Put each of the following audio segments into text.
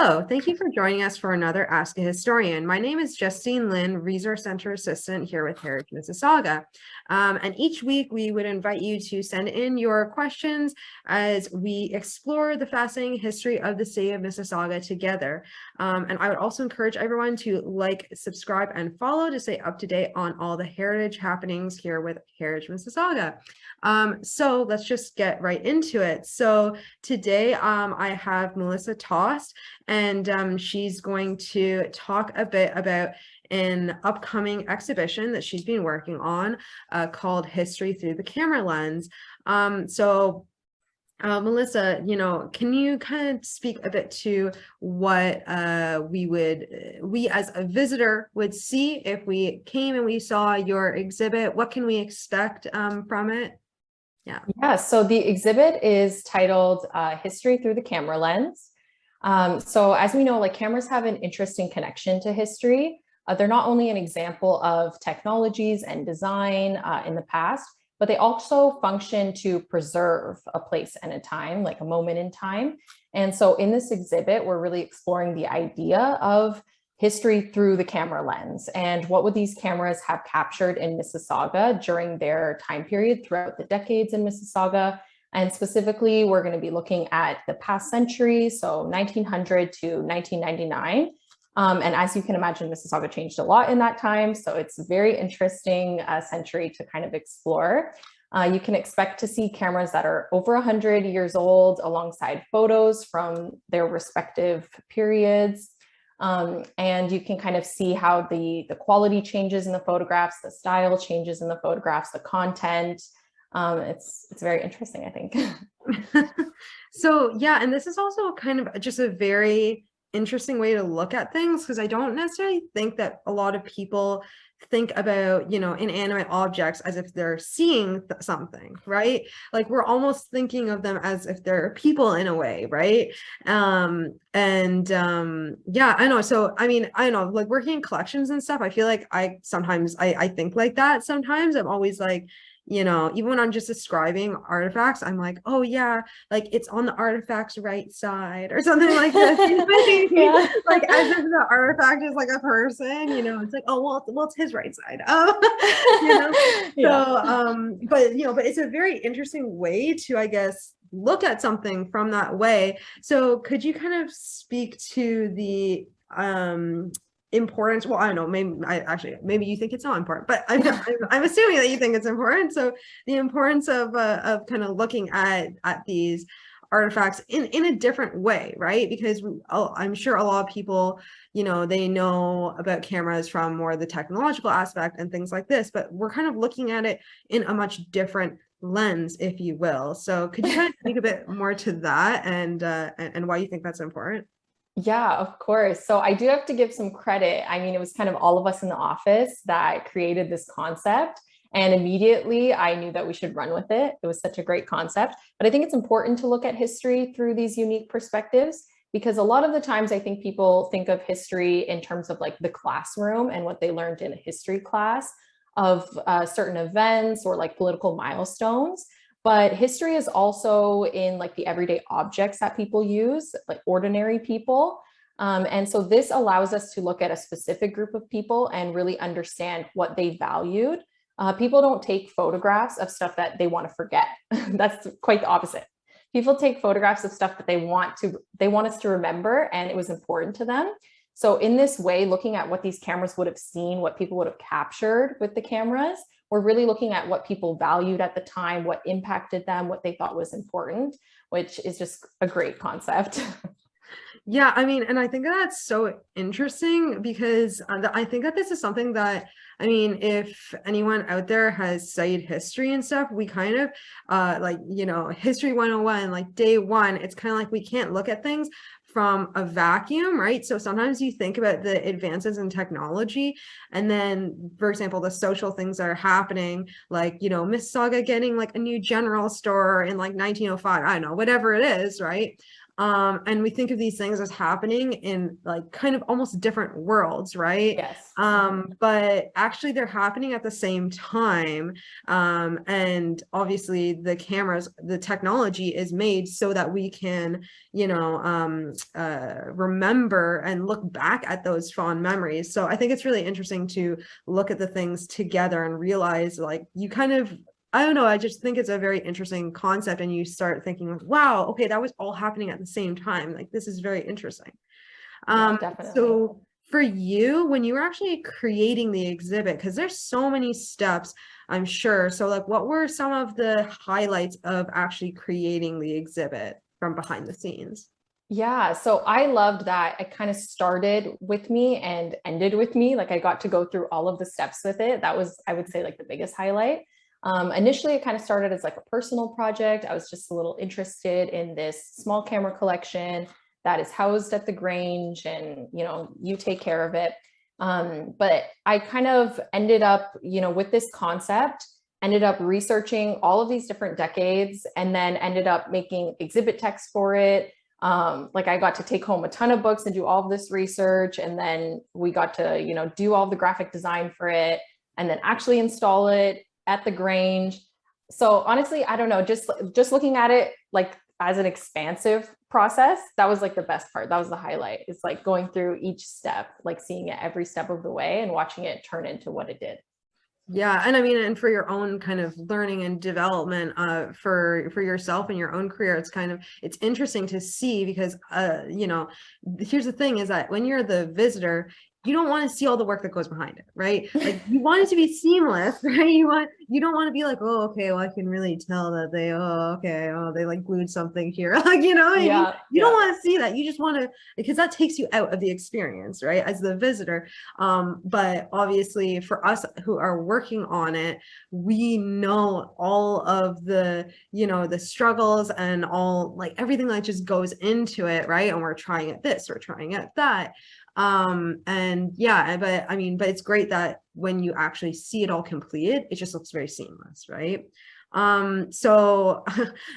Hello, thank you for joining us for another Ask a Historian. My name is Justine Lyn, Resource Center Assistant here with Heritage Mississauga. And each week we would invite you to send in your questions as we explore the fascinating history of the city of Mississauga together. And I would also encourage everyone to like, subscribe, and follow to stay up to date on all the heritage happenings here with Heritage Mississauga. So let's just get right into it. So today I have Melissa Toste, and she's going to talk a bit about an upcoming exhibition that she's been working on called History Through the Camera Lens. Melissa, can you kind of speak a bit to what we as a visitor would see if we came and we saw your exhibit? What can we expect from it? Yeah, so the exhibit is titled History Through the Camera Lens. So as we know, like cameras have an interesting connection to history. They're not only an example of technologies and design in the past, but they also function to preserve a place and a time, like a moment in time. And so in this exhibit, we're really exploring the idea of history through the camera lens and what would these cameras have captured in Mississauga during their time period throughout the decades in Mississauga. And specifically, we're going to be looking at the past century, so 1900 to 1999. And as you can imagine, Mississauga changed a lot in that time. So it's a very interesting century to kind of explore. You can expect to see cameras that are over 100 years old alongside photos from their respective periods. And you can kind of see how the quality changes in the photographs, the style changes in the photographs, the content. It's very interesting, I think. So yeah, and this is also kind of just a very interesting way to look at things, because I don't necessarily think that a lot of people think about, inanimate objects as if they're seeing something, right? Like we're almost thinking of them as if they're people in a way, right? Yeah, I know. So I mean, I know, like working in collections and stuff, I feel like I think like that. Sometimes I'm always like, even when I'm just describing artifacts, I'm like, oh yeah, like it's on the artifact's right side or something like this. Yeah. Like as if the artifact is like a person, it's like, oh well it's his right side. Yeah. So but it's a very interesting way to, I guess, look at something from that way. So could you kind of speak to the importance? Well, I don't know, maybe you think it's not important, but I'm assuming that you think it's important. So the importance of kind of looking at these artifacts in a different way, right? Because I'm sure a lot of people, they know about cameras from more the technological aspect and things like this, but we're kind of looking at it in a much different lens, if you will. So could you kind of speak a bit more to that and why you think that's important? Yeah, of course. So I do have to give some credit. I mean, it was kind of all of us in the office that created this concept. And immediately I knew that we should run with it. It was such a great concept. But I think it's important to look at history through these unique perspectives, because a lot of the times I think people think of history in terms of like the classroom and what they learned in a history class of certain events or like political milestones. But history is also in like the everyday objects that people use, like ordinary people. And so this allows us to look at a specific group of people and really understand what they valued. People don't take photographs of stuff that they want to forget. That's quite the opposite. People take photographs of stuff that they want us to remember, and it was important to them. So in this way, looking at what these cameras would have seen, what people would have captured with the cameras, we're really looking at what people valued at the time, what impacted them, what they thought was important, which is just a great concept. Yeah, I mean, and I think that's so interesting because I think that this is something that, I mean, if anyone out there has studied history and stuff, we kind of History 101, like day one, it's kind of like we can't look at things from a vacuum, right? So sometimes you think about the advances in technology, and then, for example, the social things that are happening, like, Mississauga getting like a new general store in like 1905, I don't know, whatever it is, right? And we think of these things as happening in like kind of almost different worlds, right? Yes. But actually they're happening at the same time. And obviously the cameras, the technology is made so that we can, remember and look back at those fond memories. So I think it's really interesting to look at the things together and realize like you kind of, I don't know, I just think it's a very interesting concept, and you start thinking, wow, okay, that was all happening at the same time. Like, this is very interesting. Yeah, definitely. So for you, when you were actually creating the exhibit, because there's so many steps, I'm sure. So like, what were some of the highlights of actually creating the exhibit from behind the scenes? Yeah, so I loved that it kind of started with me and ended with me. Like I got to go through all of the steps with it. That was, I would say, like the biggest highlight. Initially, it kind of started as like a personal project. I was just a little interested in this small camera collection that is housed at the Grange, and you take care of it. But I kind of ended up, with this concept, ended up researching all of these different decades, and then ended up making exhibit text for it. Like I got to take home a ton of books and do all of this research, and then we got to do all the graphic design for it, and then actually install it at the Grange. So honestly, I don't know, just looking at it like as an expansive process, that was like the best part. That was the highlight. It's like going through each step, like seeing it every step of the way and watching it turn into what it did. Yeah, and I mean, and for your own kind of learning and development, for yourself and your own career, it's interesting to see because, here's the thing is that when you're the visitor, you don't want to see all the work that goes behind it, right? Like you want it to be seamless, right? You don't want to be like, oh, okay, well, I can really tell that they like glued something here. Like, Yeah, you don't want to see that. You just want to, because that takes you out of the experience, right? As the visitor. But obviously for us who are working on it, we know all of the struggles and all like everything that just goes into it, right? And we're trying at this, we're trying at that. And yeah, but it's great that when you actually see it all completed, it just looks very seamless, right? So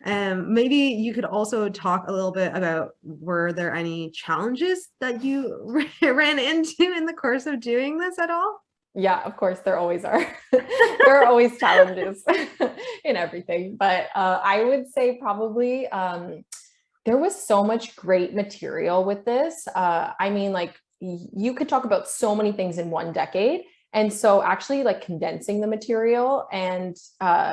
maybe you could also talk a little bit about, were there any challenges that you ran into in the course of doing this at all? Yeah, of course, there always are. There are always challenges in everything, but I would say probably there was so much great material with this. I mean, like you could talk about so many things in one decade. And so actually like condensing the material and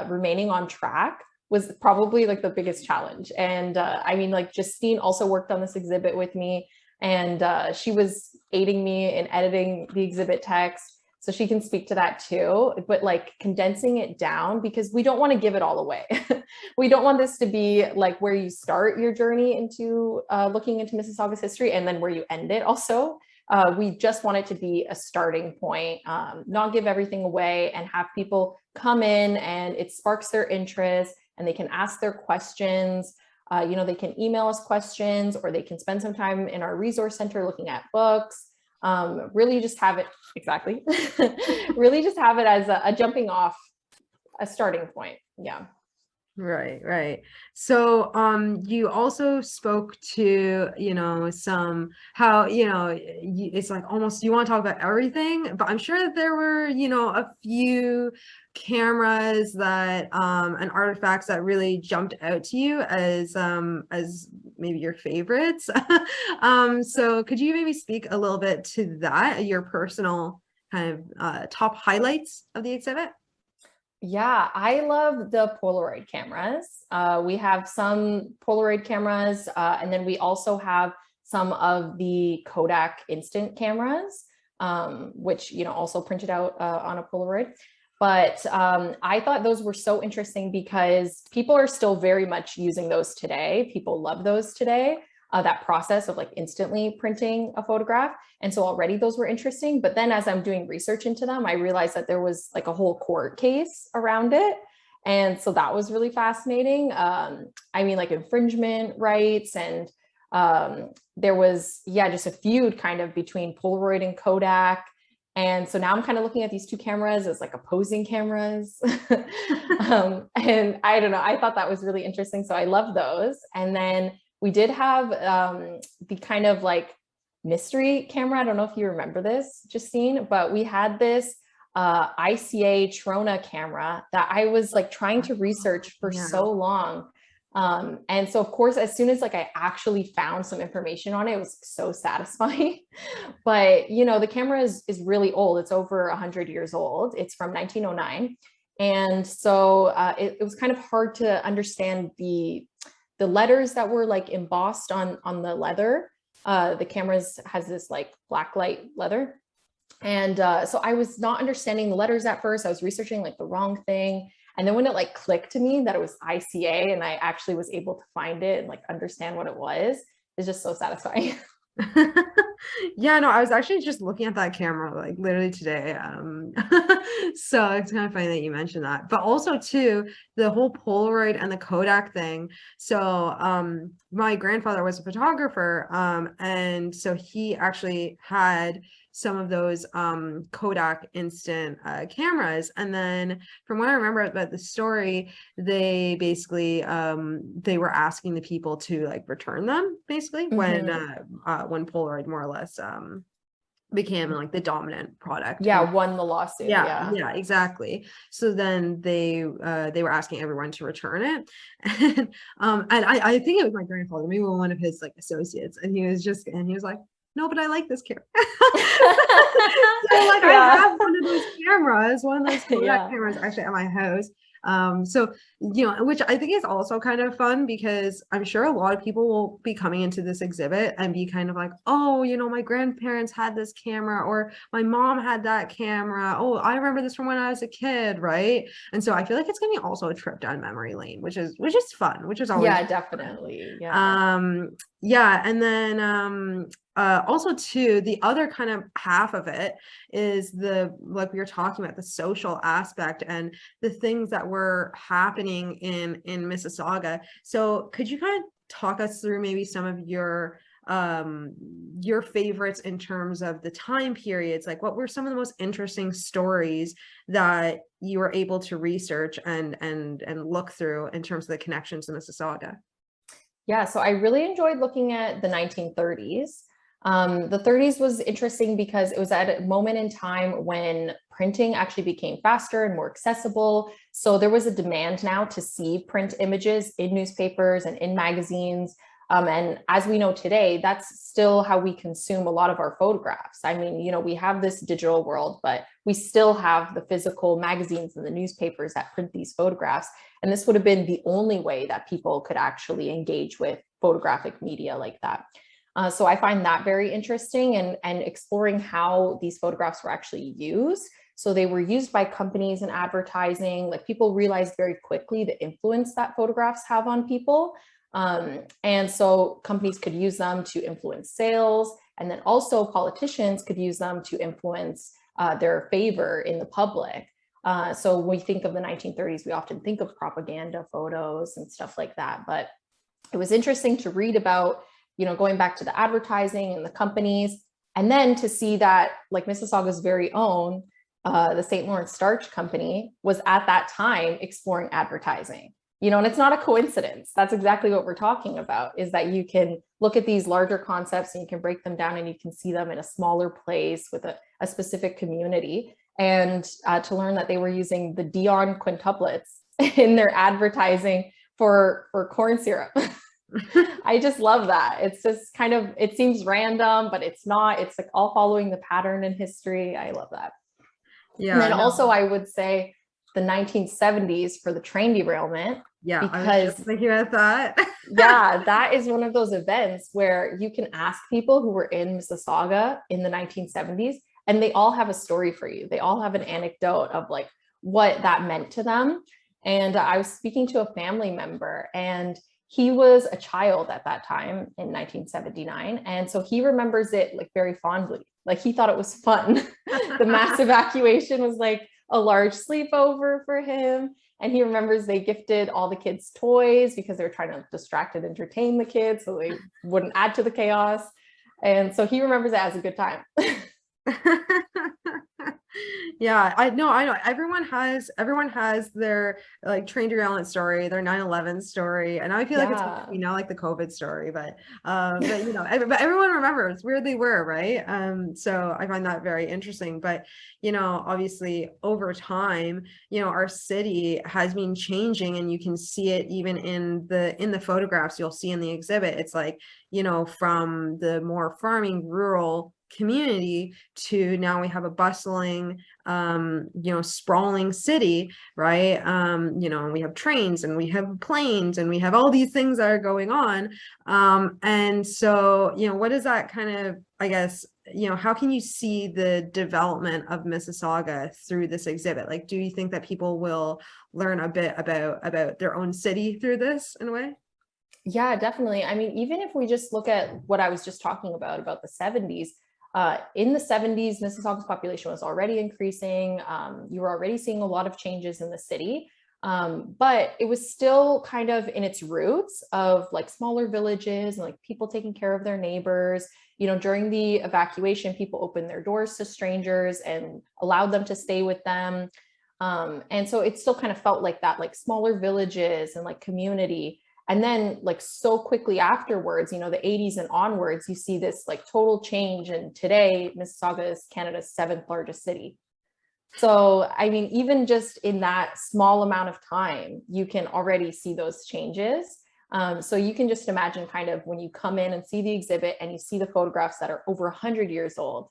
remaining on track was probably like the biggest challenge. And I mean, like Justine also worked on this exhibit with me, and she was aiding me in editing the exhibit text. So she can speak to that too, but like condensing it down, because we don't want to give it all away. We don't want this to be like where you start your journey into looking into Mississauga's history and then where you end it also. We just want it to be a starting point, not give everything away, and have people come in and it sparks their interest and they can ask their questions. They can email us questions, or they can spend some time in our resource center looking at books. Really just have it, exactly, really just have it as a jumping off, a starting point. Yeah. Right. So, you also spoke to, it's like almost you want to talk about everything, but I'm sure that there were, a few cameras that, and artifacts that really jumped out to you as maybe your favorites. So could you maybe speak a little bit to that, your personal kind of, top highlights of the exhibit? Yeah, I love the Polaroid cameras. We have some Polaroid cameras, and then we also have some of the Kodak instant cameras, which, also printed out on a Polaroid. But I thought those were so interesting because people are still very much using those today. People love those today. That process of like instantly printing a photograph. And so already those were interesting. But then as I'm doing research into them, I realized that there was like a whole court case around it. And so that was really fascinating. I mean, like infringement rights, and there was, just a feud kind of between Polaroid and Kodak. And so now I'm kind of looking at these two cameras as like opposing cameras. And I don't know, I thought that was really interesting. So I love those. And then We did have the kind of like mystery camera. I don't know if you remember this, Justine, but we had this ICA Trona camera that I was like trying to research for so long. And so of course, as soon as like I actually found some information on it, it was so satisfying. But you know, the camera is really old. It's over 100 years old. It's from 1909. And so it was kind of hard to understand the letters that were like embossed on the leather. The cameras has this like black light leather. And so I was not understanding the letters at first. I was researching like the wrong thing. And then when it like clicked to me that it was ICA and I actually was able to find it and like understand what it was, it's just so satisfying. Yeah, no, I was actually just looking at that camera like literally today. So it's kind of funny that you mentioned that, but also too, the whole Polaroid and the Kodak thing. So my grandfather was a photographer, and so he actually had some of those Kodak instant cameras. And then from what I remember about the story, they basically they were asking the people to like return them basically when Polaroid more or less became like the dominant product. Yeah, won the lawsuit. Yeah, exactly. So then they were asking everyone to return it. And I think it was my grandfather, maybe one of his like associates, and he was like, no, but I like this camera. So like I have one of those Kodak cameras actually at my house. So, you know, which I think is also kind of fun because I'm sure a lot of people will be coming into this exhibit and be kind of like, oh, you know, my grandparents had this camera or my mom had that camera. Oh, I remember this from when I was a kid, right? And so I feel like it's gonna be also a trip down memory lane, which is fun, which is always definitely. Yeah. And then also too, the other kind of half of it is the, like we were talking about, the social aspect and the things that were happening in Mississauga. So could you kind of talk us through maybe some of your favorites in terms of the time periods? Like what were some of the most interesting stories that you were able to research and look through in terms of the connections to Mississauga? Yeah, so I really enjoyed looking at the 1930s. The 30s was interesting because it was at a moment in time when printing actually became faster and more accessible. So there was a demand now to see print images in newspapers and in magazines. And as we know today, that's still how we consume a lot of our photographs. I mean, you know, we have this digital world, but we still have the physical magazines and the newspapers that print these photographs. And this would have been the only way that people could actually engage with photographic media like that. So I find that very interesting and exploring how these photographs were actually used. So they were used by companies in advertising. Like people realized very quickly the influence that photographs have on people. And so companies could use them to influence sales. And then also politicians could use them to influence their favor in the public. So when we think of the 1930s, we often think of propaganda photos and stuff like that. But it was interesting to read about, you know, going back to the advertising and the companies, and then to see that like Mississauga's very own, the St. Lawrence Starch Company was at that time exploring advertising. You know, and it's not a coincidence. That's exactly what we're talking about, is that you can look at these larger concepts and you can break them down and you can see them in a smaller place with a specific community. And to learn that they were using the Dion quintuplets in their advertising for corn syrup. I just love that. It's just kind of, it seems random, but it's not. It's like all following the pattern in history. I love that. Yeah. And then also I would say the 1970s for the train derailment. Yeah, because I was just thinking about that. Yeah, that is one of those events where you can ask people who were in Mississauga in the 1970s, and they all have a story for you. They all have an anecdote of like what that meant to them. And I was speaking to a family member, and he was a child at that time in 1979. And so he remembers it like very fondly. Like he thought it was fun. The mass evacuation was like a large sleepover for him. And he remembers they gifted all the kids toys because they were trying to distract and entertain the kids so they wouldn't add to the chaos. And so he remembers it as a good time. Yeah, I know. Everyone has their like train derailment story, their 9/11 story. And I feel like it's Yeah. now like the COVID story, but you know, but everyone remembers where they were, right? So I find that very interesting. But you know, obviously over time, you know, our city has been changing, and you can see it even in the photographs you'll see in the exhibit. It's like, you know, from the more farming rural community to now we have a bustling you know, sprawling city, right? You know, we have trains and we have planes and we have all these things that are going on. And so, you know, what is that kind of, I guess, you know, how can you see the development of Mississauga through this exhibit? Like, do you think that people will learn a bit about their own city through this in a way? Yeah, definitely. I mean, even if we just look at what I was just talking about the 70s, in the 70s, Mississauga's population was already increasing. You were already seeing a lot of changes in the city, but it was still kind of in its roots of like smaller villages and like people taking care of their neighbors. You know, during the evacuation, people opened their doors to strangers and allowed them to stay with them. And so it still kind of felt like that, like smaller villages and like community. And then like so quickly afterwards, you know, the 80s and onwards, you see this like total change. And today, Mississauga is Canada's 7th largest city. So, I mean, even just in that small amount of time, you can already see those changes. So you can just imagine kind of when you come in and see the exhibit and you see the photographs that are over 100 years old,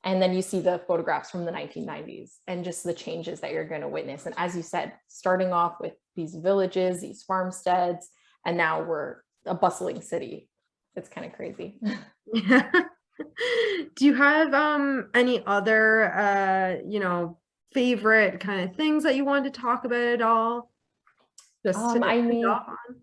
and then you see the photographs from the 1990s and just the changes that you're going to witness. And as you said, starting off with these villages, these farmsteads, and now we're a bustling city. It's kind of crazy. Yeah. Do you have any other you know, favorite kind of things that you wanted to talk about at all? Just to I end mean, off on.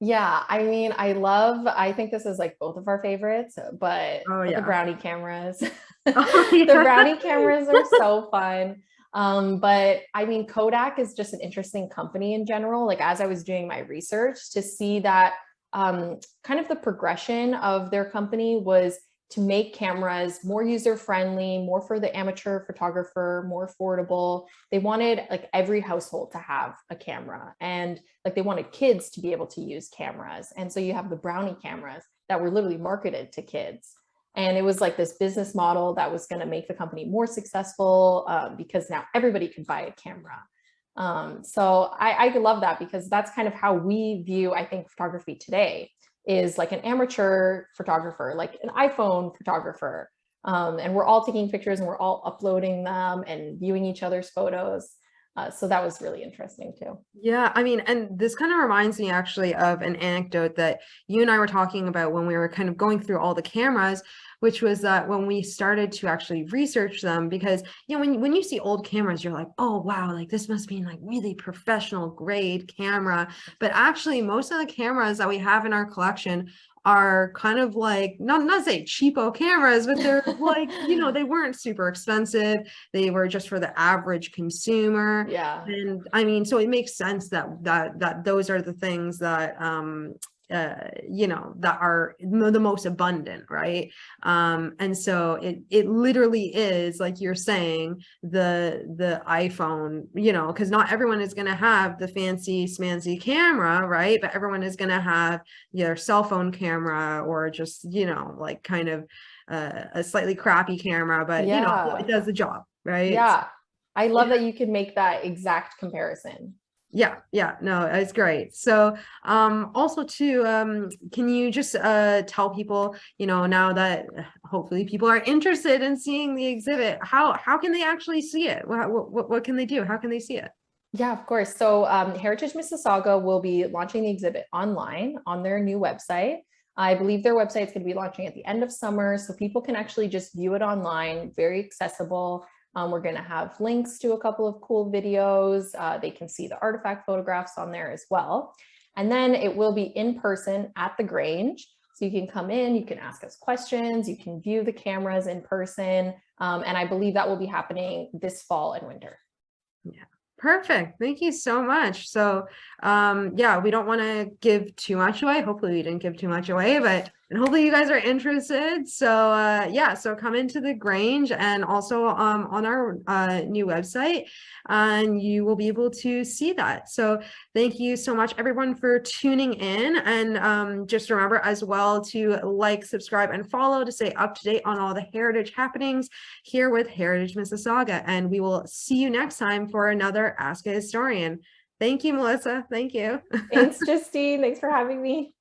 yeah, I mean, I think this is like both of our favorites, Oh but the yeah. brownie cameras. Oh The yeah. brownie cameras are so fun. But I mean, Kodak is just an interesting company in general. Like as I was doing my research to see that kind of the progression of their company was to make cameras more user friendly, more for the amateur photographer, more affordable. They wanted like every household to have a camera, and like they wanted kids to be able to use cameras. And so you have the brownie cameras that were literally marketed to kids. And it was like this business model that was going to make the company more successful because now everybody could buy a camera. So I love that because that's kind of how we view, I think, photography today is like an amateur photographer, like an iPhone photographer. And we're all taking pictures and we're all uploading them and viewing each other's photos. So that was really interesting too. Yeah, I mean, and this kind of reminds me actually of an anecdote that you and I were talking about when we were kind of going through all the cameras, which was that when we started to actually research them, because you know, when you see old cameras, you're like, oh wow, like this must be like really professional grade camera. But actually, most of the cameras that we have in our collection are kind of like not say cheapo cameras, but they're like, you know, they weren't super expensive. They were just for the average consumer. Yeah. And I mean, so it makes sense that those are the things that you know, that are the most abundant, right? And so it literally is like you're saying, the iPhone, you know, because not everyone is going to have the fancy smancy camera, right? But everyone is going to have their cell phone camera, or just, you know, like kind of a slightly crappy camera, but you know, it Yeah. does the job, right? Yeah. I Yeah. love that you can make that exact comparison. Yeah, no, it's great. So, also too, can you just tell people, you know, now that hopefully people are interested in seeing the exhibit, how can they actually see it? What can they do? How can they see it? Yeah, of course. So Heritage Mississauga will be launching the exhibit online on their new website. I believe their website is going to be launching at the end of summer, so people can actually just view it online, very accessible. We're going to have links to a couple of cool videos. They can see the artifact photographs on there as well. And then it will be in person at the Grange. So you can come in, you can ask us questions, you can view the cameras in person. And I believe that will be happening this fall and winter. Yeah. Perfect. Thank you so much. So, yeah, we don't want to give too much away. Hopefully we didn't give too much away, but And hopefully you guys are interested. So yeah, so come into the Grange and also on our new website, and you will be able to see that. So thank you so much, everyone, for tuning in. And just remember as well to like, subscribe, and follow to stay up to date on all the heritage happenings here with Heritage Mississauga. And we will see you next time for another Ask a Historian. Thank you, Melissa. Thank you. Thanks, Justine. Thanks for having me.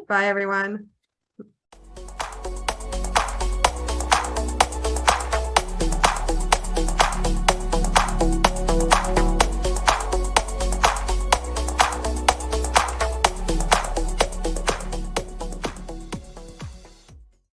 Bye, everyone.